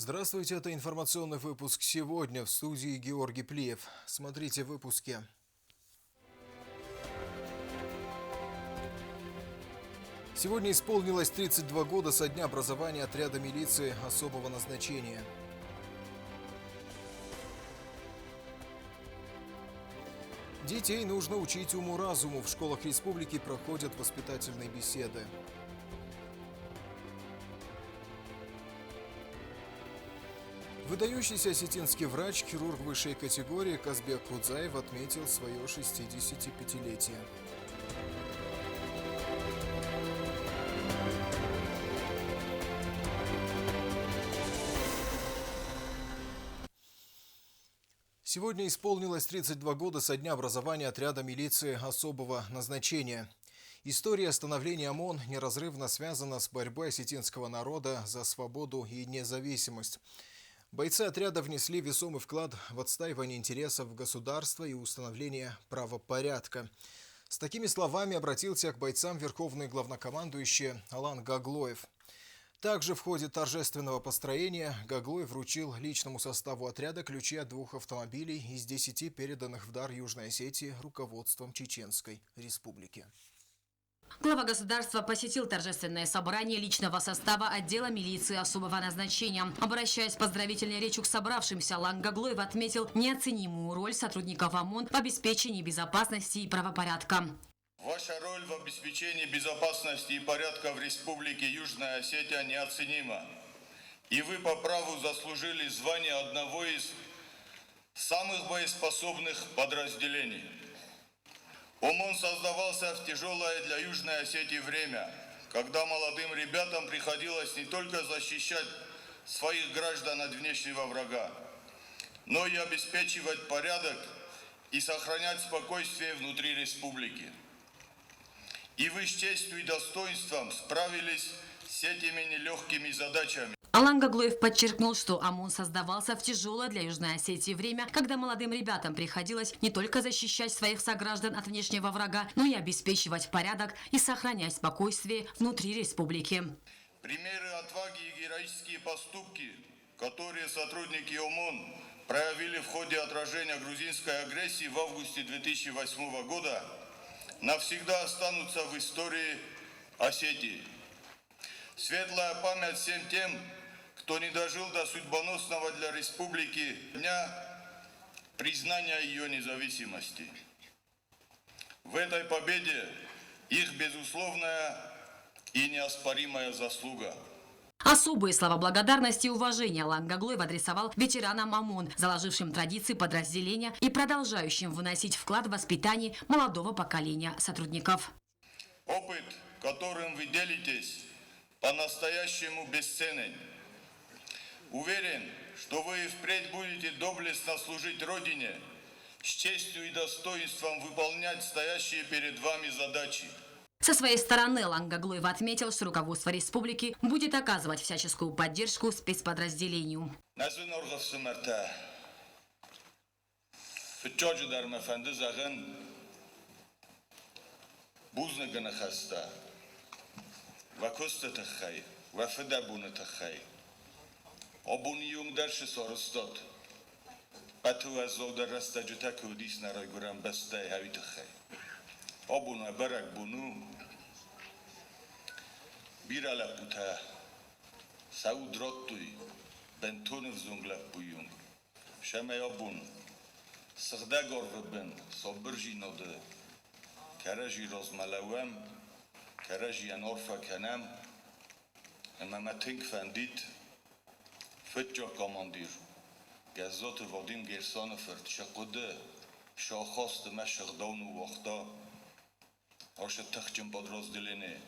Здравствуйте, это информационный выпуск сегодня в студии Георгий Плиев. Смотрите в выпуске. Сегодня исполнилось 32 года со дня образования отряда милиции особого назначения. Детей нужно учить уму-разуму. В школах республики проходят воспитательные беседы. Выдающийся осетинский врач, хирург высшей категории Казбек Кудзаев отметил свое 65-летие. Сегодня исполнилось 32 года со дня образования отряда милиции особого назначения. История становления ОМОН неразрывно связана с борьбой осетинского народа за свободу и независимость. Бойцы отряда внесли весомый вклад в отстаивание интересов государства и установление правопорядка. С такими словами обратился к бойцам верховный главнокомандующий Алан Гаглоев. Также в ходе торжественного построения Гаглоев вручил личному составу отряда ключи от 2 автомобилей из 10 переданных в дар Южной Осетии руководством Чеченской Республики. Глава государства посетил торжественное собрание личного состава отдела милиции особого назначения. Обращаясь с поздравительной речью к собравшимся, Алан Гаглоев отметил неоценимую роль сотрудников ОМОН в обеспечении безопасности и правопорядка. Ваша роль в обеспечении безопасности и порядка в Республике Южная Осетия неоценима. И вы по праву заслужили звание одного из самых боеспособных подразделений. ОМОН создавался в тяжелое для Южной Осетии время, когда молодым ребятам приходилось не только защищать своих граждан от внешнего врага, но и обеспечивать порядок и сохранять спокойствие внутри республики. И вы с честью и достоинством справились с этими нелегкими задачами. Алан Гаглоев подчеркнул, что ОМОН создавался в тяжелое для Южной Осетии время, когда молодым ребятам приходилось не только защищать своих сограждан от внешнего врага, но и обеспечивать порядок и сохранять спокойствие внутри республики. Примеры отваги и героические поступки, которые сотрудники ОМОН проявили в ходе отражения грузинской агрессии в августе 2008 года, навсегда останутся в истории Осетии. Светлая память всем тем, кто не дожил до судьбоносного для республики дня признания ее независимости. В этой победе их безусловная и неоспоримая заслуга. Особые слова благодарности и уважения Алан Гаглоев адресовал ветеранам ОМОН, заложившим традиции подразделения и продолжающим вносить вклад в воспитание молодого поколения сотрудников. Опыт, которым вы делитесь, по-настоящему бесценен. Уверен, что вы и впредь будете доблестно служить Родине, с честью и достоинством выполнять стоящие перед вами задачи. Со своей стороны Алан Гаглоев отметил, что руководство республики будет оказывать всяческую поддержку спецподразделению. Обуниум дальше соростот. Пату азода растаджута кудис нарайгурам бастай хавитахай. Обуна барак буну. Бирала пута. Саудротуй. Бентунов зунглак буюнг. Шамай обун. Сырда горвбен. Собржи ноды. Каражи розмалауам. Каражи анорфа канам. Маматинг фандит. Фетчо командир. Газот Вадим Герсонов шақуды. Шахост машғдауну вақта. Арша тахчим подразделение.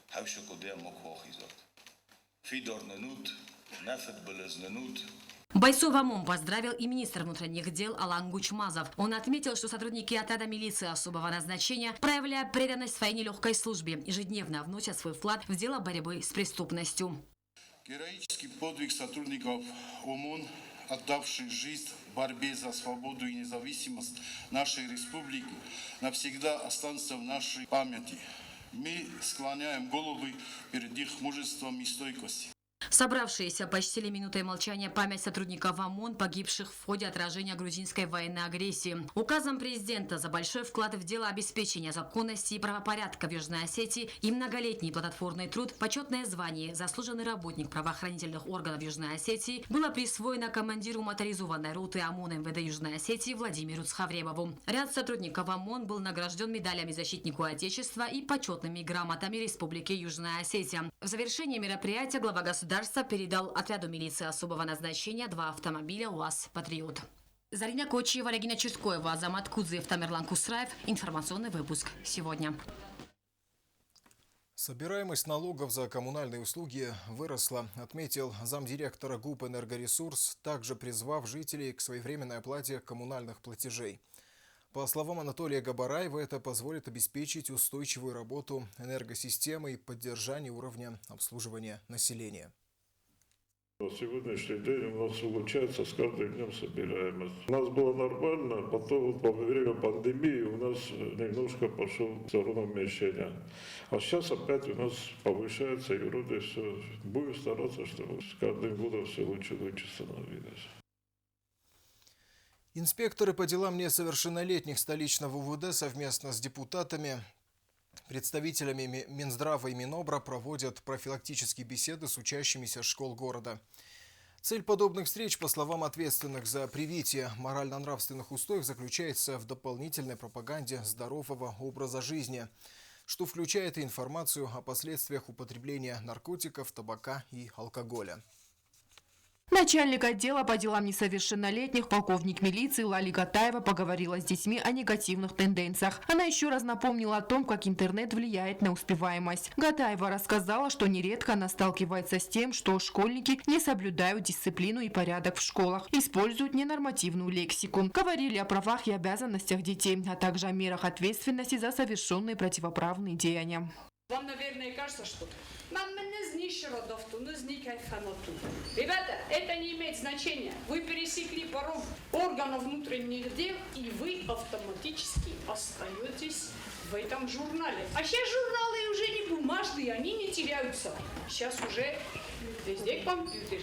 Хавшакуде маквахизат. Фидор нанут. Нафет белезнанут. Бойцов ОМОН поздравил и министр внутренних дел Алан Гучмазов. Он отметил, что сотрудники отряда милиции особого назначения, проявляя преданность своей нелегкой службе, ежедневно вносят свой вклад в дело борьбы с преступностью. Героический подвиг сотрудников ОМОН, отдавших жизнь в борьбе за свободу и независимость нашей республики, навсегда останется в нашей памяти. Мы склоняем головы перед их мужеством и стойкостью. Собравшиеся почтили минутой молчания память сотрудников ОМОН, погибших в ходе отражения грузинской военной агрессии. Указом президента за большой вклад в дело обеспечения законности и правопорядка в Южной Осетии и многолетний плодотворный труд, почетное звание «Заслуженный работник правоохранительных органов Южной Осетии» было присвоено командиру моторизованной роты ОМОН МВД Южной Осетии Владимиру Цхавребову. Ряд сотрудников ОМОН был награжден медалями «Защитнику Отечества» и почетными грамотами Республики Южная Осетия. В завершении мероприятия глава государства передал отряду милиции особого назначения 2 автомобиля УАЗ «Патриот». Зарина Кочиева, Регина Чиркоева, Азамат Кудзиев, Тамерлан Кусраев. Информационный выпуск сегодня. Собираемость налогов за коммунальные услуги выросла, отметил замдиректора ГУП «Энергоресурс», также призвав жителей к своевременной оплате коммунальных платежей. По словам Анатолия Габараева, это позволит обеспечить устойчивую работу энергосистемы и поддержание уровня обслуживания населения. На сегодняшний день у нас улучшается с каждым днем собираемость. У нас было нормально, потом во время пандемии у нас немножко пошел в сторону уменьшения. А сейчас опять у нас повышается, и вроде все. Будем стараться, чтобы с каждым годом все лучше и лучше становилось. Инспекторы по делам несовершеннолетних столичного УВД совместно с депутатами, представителями Минздрава и Минобра проводят профилактические беседы с учащимися школ города. Цель подобных встреч, по словам ответственных за привитие морально-нравственных устоев, заключается в дополнительной пропаганде здорового образа жизни, что включает и информацию о последствиях употребления наркотиков, табака и алкоголя. Начальник отдела по делам несовершеннолетних, полковник милиции Лали Гатаева поговорила с детьми о негативных тенденциях. Она еще раз напомнила о том, как интернет влияет на успеваемость. Гатаева рассказала, что нередко она сталкивается с тем, что школьники не соблюдают дисциплину и порядок в школах, используют ненормативную лексику. Говорили о правах и обязанностях детей, а также о мерах ответственности за совершенные противоправные деяния. Вам, наверное, кажется, что ребята, это не имеет значения. Вы пересекли порог органов внутренних дел, и вы автоматически остаетесь в этом журнале. А сейчас журналы уже не бумажные, они не теряются. Сейчас уже везде компьютер.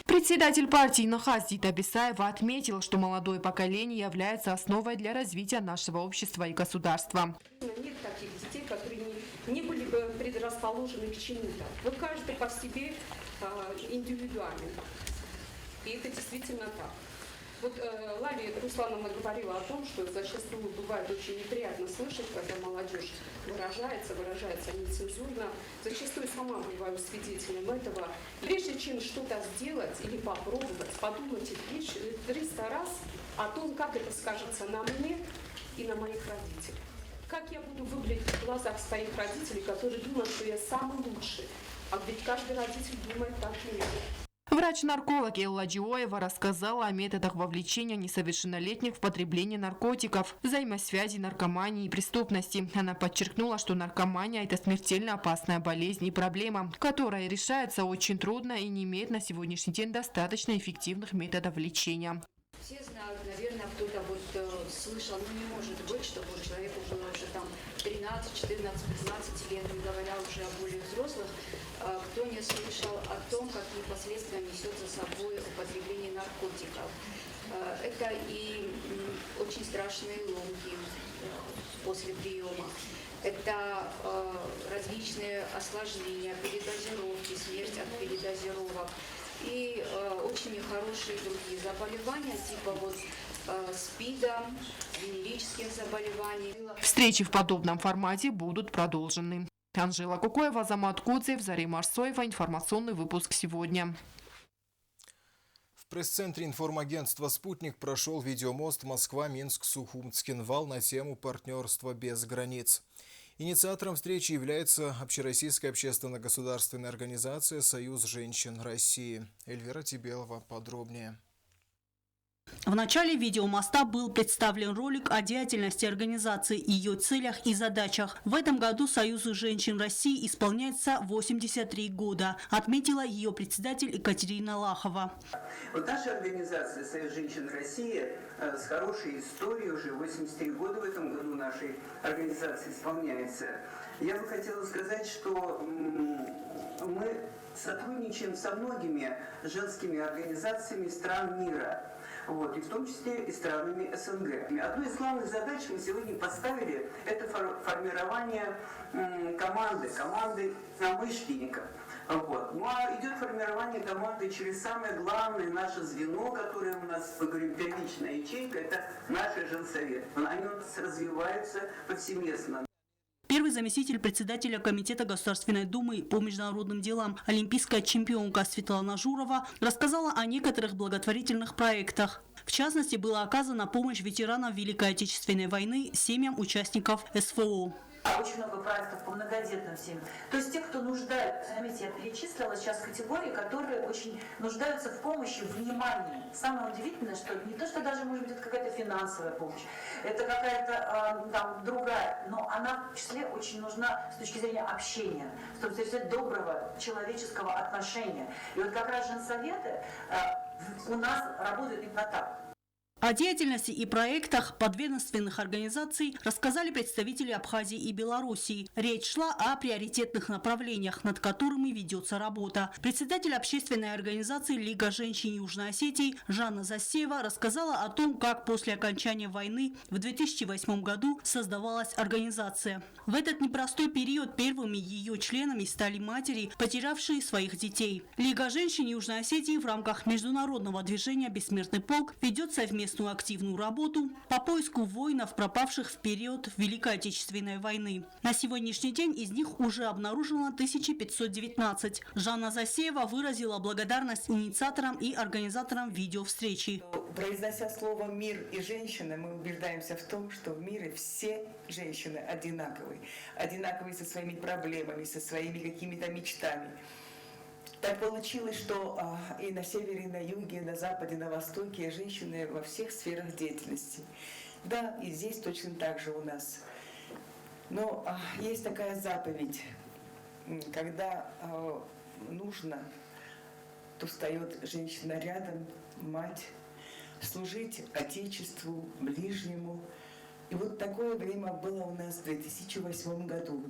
Председатель партии НХАС Зита Бесаева отметила, что молодое поколение является основой для развития нашего общества и государства. Нет таких детей, которые не были бы предрасположены к чему-то. Вы каждый по себе индивидуален. И это действительно так. Вот Лали Руслановна говорила о том, что зачастую бывает очень неприятно слышать, когда молодежь выражается нецензурно. Зачастую сама бываю свидетелем этого. Прежде чем что-то сделать или попробовать, подумайте 300 раз о том, как это скажется на мне и на моих родителях. Как я буду выглядеть в глазах своих родителей, которые думают, что я самый лучший. А ведь каждый родитель думает так же. Врач-нарколог Элла Джиоева рассказала о методах вовлечения несовершеннолетних в потребление наркотиков, взаимосвязи наркомании и преступности. Она подчеркнула, что наркомания – это смертельно опасная болезнь и проблема, которая решается очень трудно и не имеет на сегодняшний день достаточно эффективных методов лечения. Все знают, наверное, кто-то слышал, не может быть, чтобы человеку было уже там 13, 14, 15 лет, не говоря уже о более взрослых, кто не слышал о том, какие последствия несет за собой употребление наркотиков. Это и очень страшные ломки после приема. Это различные осложнения, передозировки, смерть от передозировок. И очень нехорошие другие заболевания, типа СПИДа, венерических заболеваний. Встречи в подобном формате будут продолжены. Анжела Кукоева, Азамат Кудзиев, Зарима Арсоева. Информационный выпуск сегодня. В пресс-центре информагентства «Спутник» прошел видеомост Москва-Минск-Сухум-Цхинвал на тему партнерства без границ. Инициатором встречи является общероссийская общественно-государственная организация «Союз женщин России». Эльвира Тибелова подробнее. В начале видеомоста был представлен ролик о деятельности организации, ее целях и задачах. В этом году Союзу женщин России исполняется 83 года, отметила ее председатель Екатерина Лахова. Вот наша организация «Союз женщин России» с хорошей историей, уже 83 года в этом году нашей организации исполняется. Я бы хотела сказать, что мы сотрудничаем со многими женскими организациями стран мира. Вот, и в том числе и странами СНГ. Одну из главных задач мы сегодня поставили – это формирование команды единомышленников. Вот. Ну а идет формирование команды через самое главное наше звено, которое у нас, мы говорим, первичная ячейка – это наш женсовет. Они у нас развиваются повсеместно. Первый заместитель председателя Комитета Государственной Думы по международным делам олимпийская чемпионка Светлана Журова рассказала о некоторых благотворительных проектах. В частности, была оказана помощь ветеранам Великой Отечественной войны семьям участников СВО. Очень много проектов по многодетным семьям. То есть те, кто нуждается, заметьте, я перечислила сейчас категории, которые очень нуждаются в помощи, в внимании. Самое удивительное, что не то, что даже, может быть, это какая-то финансовая помощь, это какая-то там другая, но она в числе очень нужна с точки зрения общения, с точки зрения доброго человеческого отношения. И вот как раз женсоветы у нас работают именно так. О деятельности и проектах подведомственных организаций рассказали представители Абхазии и Белоруссии. Речь шла о приоритетных направлениях, над которыми ведется работа. Председатель общественной организации «Лига женщин Южной Осетии» Жанна Засеева рассказала о том, как после окончания войны в 2008 году создавалась организация. В этот непростой период первыми ее членами стали матери, потерявшие своих детей. Лига женщин Южной Осетии в рамках международного движения «Бессмертный полк» ведет совместную активную работу по поиску воинов, пропавших в период Великой Отечественной войны. На сегодняшний день из них уже обнаружено 1519. Жанна Засеева выразила благодарность инициаторам и организаторам видеовстречи. Произнося слово «мир» и «женщина», мы убеждаемся в том, что в мире все женщины одинаковые. Одинаковые со своими проблемами, со своими какими-то мечтами. Так получилось, что и на севере, и на юге, и на западе, и на востоке женщины во всех сферах деятельности. Да, и здесь точно так же у нас. Но есть такая заповедь, когда нужно, то встает женщина рядом, мать, служить Отечеству, ближнему. И вот такое время было у нас в 2008 году.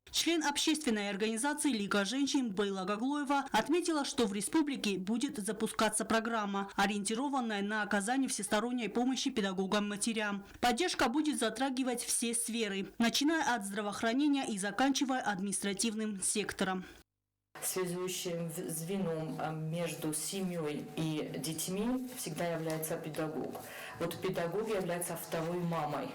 Член общественной организации «Лига женщин» Бейла Гаглоева отметила, что в республике будет запускаться программа, ориентированная на оказание всесторонней помощи педагогам-матерям. Поддержка будет затрагивать все сферы, начиная от здравоохранения и заканчивая административным сектором. Связующим звеном между семьей и детьми всегда является педагог. Вот педагог является второй мамой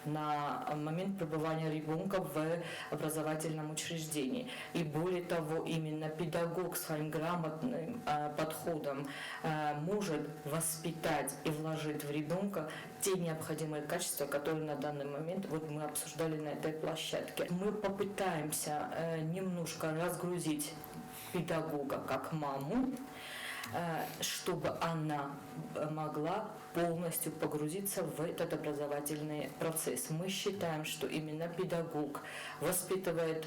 на момент пребывания ребенка в образовательном учреждении. И более того, именно педагог своим грамотным подходом может воспитать и вложить в ребенка те необходимые качества, которые на данный момент вот мы обсуждали на этой площадке. Мы попытаемся немножко разгрузить педагога как маму, чтобы она могла полностью погрузиться в этот образовательный процесс. Мы считаем, что именно педагог воспитывает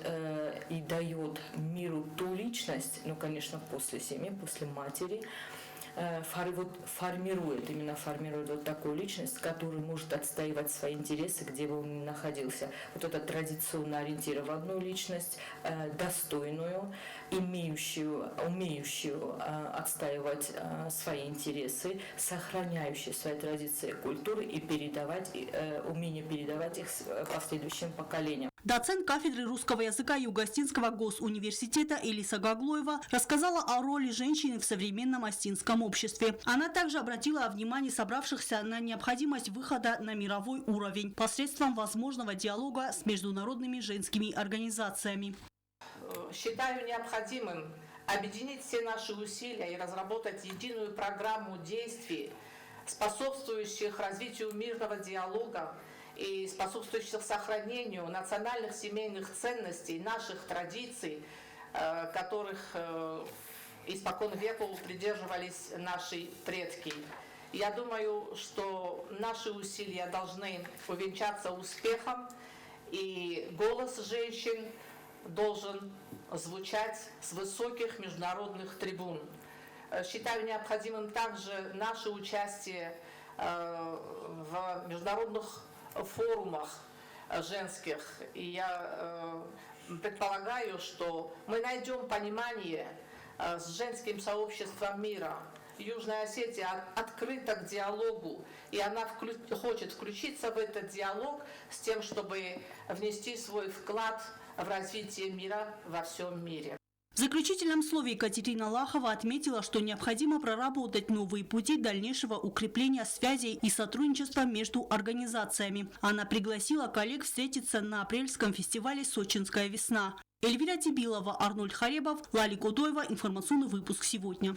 и дает миру ту личность, ну, конечно, после семьи, после матери, формирует вот такую личность, которая может отстаивать свои интересы, где бы он ни находился. Вот это традиционно ориентированную личность, достойную, умеющую отстаивать свои интересы, сохраняющую свои традиции и культуры и умение передавать их последующим поколениям. Доцент кафедры русского языка Юго-Остинского госуниверситета Элиса Гаглоева рассказала о роли женщины в современном остинском обществе. Она также обратила внимание собравшихся на необходимость выхода на мировой уровень посредством возможного диалога с международными женскими организациями. Считаю необходимым объединить все наши усилия и разработать единую программу действий, способствующих развитию мирного диалога и способствующих сохранению национальных семейных ценностей, наших традиций, которых испокон веков придерживались наши предки. Я думаю, что наши усилия должны увенчаться успехом, и голос женщин должен звучать с высоких международных трибун. Считаю необходимым также наше участие в международных форумах женских. И я предполагаю, что мы найдем понимание с женским сообществом мира. Южная Осетия открыта к диалогу, и она хочет включиться в этот диалог с тем, чтобы внести свой вклад в развитие мира во всем мире. В заключительном слове Екатерина Лахова отметила, что необходимо проработать новые пути дальнейшего укрепления связей и сотрудничества между организациями. Она пригласила коллег встретиться на апрельском фестивале «Сочинская весна». Эльвира Тибилова, Арнольд Харебов, Лалик Удоева. Информационный выпуск сегодня.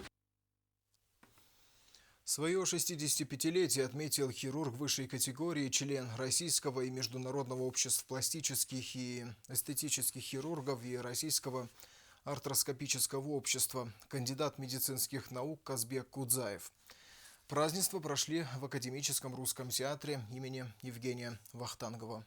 Свое 65-летие отметил хирург высшей категории, член Российского и Международного общества пластических и эстетических хирургов и Российского артроскопического общества, кандидат медицинских наук Казбек Кудзаев. Празднества прошли в Академическом русском театре имени Евгения Вахтангова.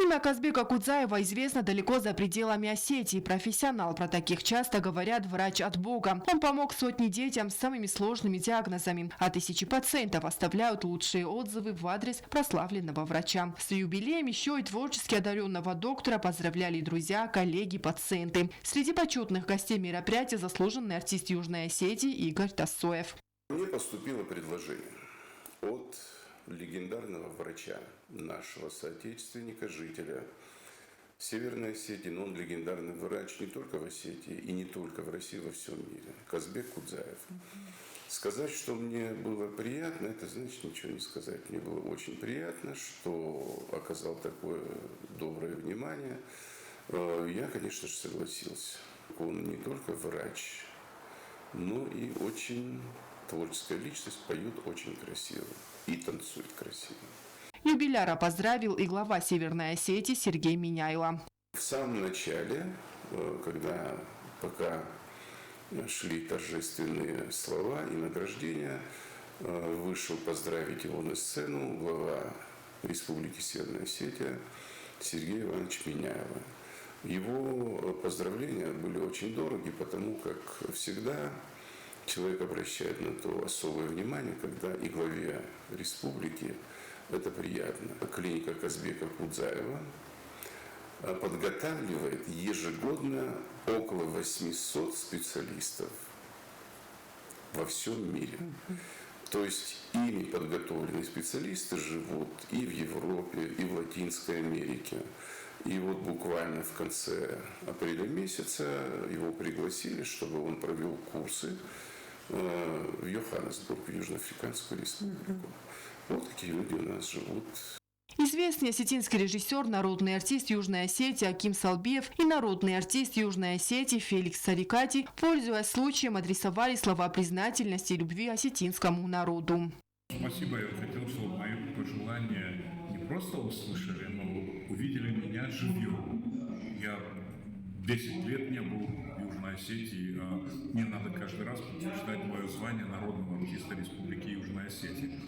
Имя Казбека Кудзаева известно далеко за пределами Осетии. Профессионал, про таких часто говорят, врач от Бога. Он помог сотни детям с самыми сложными диагнозами, а тысячи пациентов оставляют лучшие отзывы в адрес прославленного врача. С юбилеем еще и творчески одаренного доктора поздравляли друзья, коллеги, пациенты. Среди почетных гостей мероприятия заслуженный артист Южной Осетии Игорь Тассоев. Мне поступило предложение от легендарного врача, нашего соотечественника, жителя Северной Осетии, но он легендарный врач не только в Осетии и не только в России, во всем мире, Казбек Кудзаев. Сказать, что мне было приятно, это значит ничего не сказать. Мне было очень приятно, что оказал такое доброе внимание. Я, конечно же, согласился. Он не только врач, но и очень творческая личность, поет очень красиво и танцует красиво. Юбиляра поздравил и глава Северной Осетии Сергей Миняйло. В самом начале, пока шли торжественные слова и награждения, вышел поздравить его на сцену глава Республики Северная Осетия Сергей Иванович Миняйло. Его поздравления были очень дороги, потому как всегда человек обращает на то особое внимание, когда и главе республики это приятно. Клиника Казбека Кудзаева подготавливает ежегодно около 800 специалистов во всем мире. То есть ими подготовленные специалисты живут и в Европе, и в Латинской Америке. И вот буквально в конце апреля месяца его пригласили, чтобы он провел курсы в Йоханнесбург, в Южноафриканскую республику. Вот такие люди у нас живут. Известный осетинский режиссер, народный артист Южной Осетии Аким Салбиев и народный артист Южной Осетии Феликс Сарикати, пользуясь случаем, адресовали слова признательности и любви осетинскому народу. Спасибо, я хотел, чтобы мои пожелания не просто услышали, но увидели меня живьем. Я 10 лет не был в Южной Осетии, а мне надо каждый раз подтверждать мое звание народного артиста Республики Южная Осетия.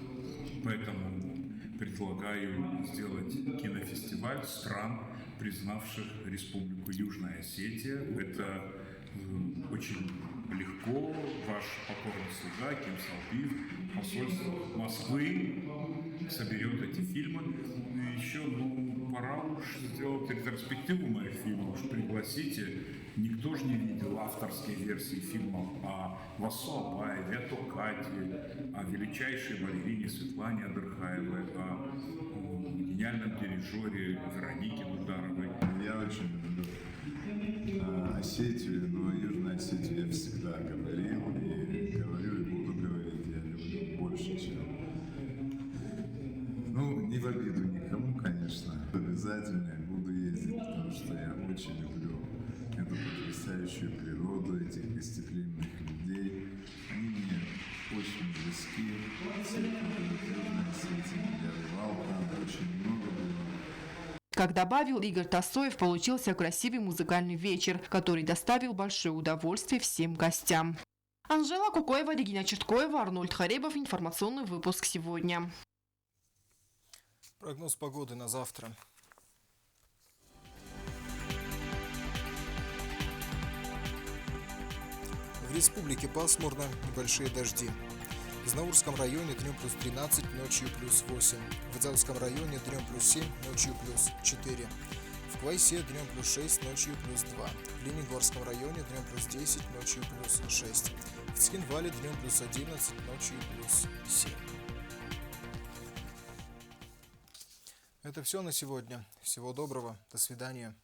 Поэтому предлагаю сделать кинофестиваль стран, признавших Республику Южная Осетия. Это очень легко. Ваш покорный слуга Аким Салбиев, посольство Москвы соберет эти фильмы. И еще, пора уж сделать ретроспективу моих фильмов, уж пригласите. Никто же не видел авторские версии фильмов о Васу Абаеве, о Токате, о величайшей балерине Светлане Адырхаевой, о гениальном дирижере Веронике Дударовой. Я очень люблю Осетию, но Южную Осетию я всегда говорил и говорю, и буду говорить, я люблю больше, чем... не в обиду никому, конечно. Обязательно буду ездить, потому что я очень люблю эту потрясающую природу, этих гостеприимных людей. Они мне очень близки. Все, кто в Южной Осетии, я бывал там, очень много было. Как добавил Игорь Тассоев, получился красивый музыкальный вечер, который доставил большое удовольствие всем гостям. Анжела Кукоева, Регина Черткоева, Арнольд Харебов. Информационный выпуск сегодня. Прогноз погоды на завтра. В республике пасмурно, небольшие дожди. В Знаурском районе днем плюс 13, ночью плюс 8. В Дзялском районе днем плюс 7, ночью плюс 4. В Квайсе днем +6, ночью +2. В Ленигорском районе днем +10, ночью +6. В Цхинвале днем +11, ночью +7. Это все на сегодня. Всего доброго. До свидания.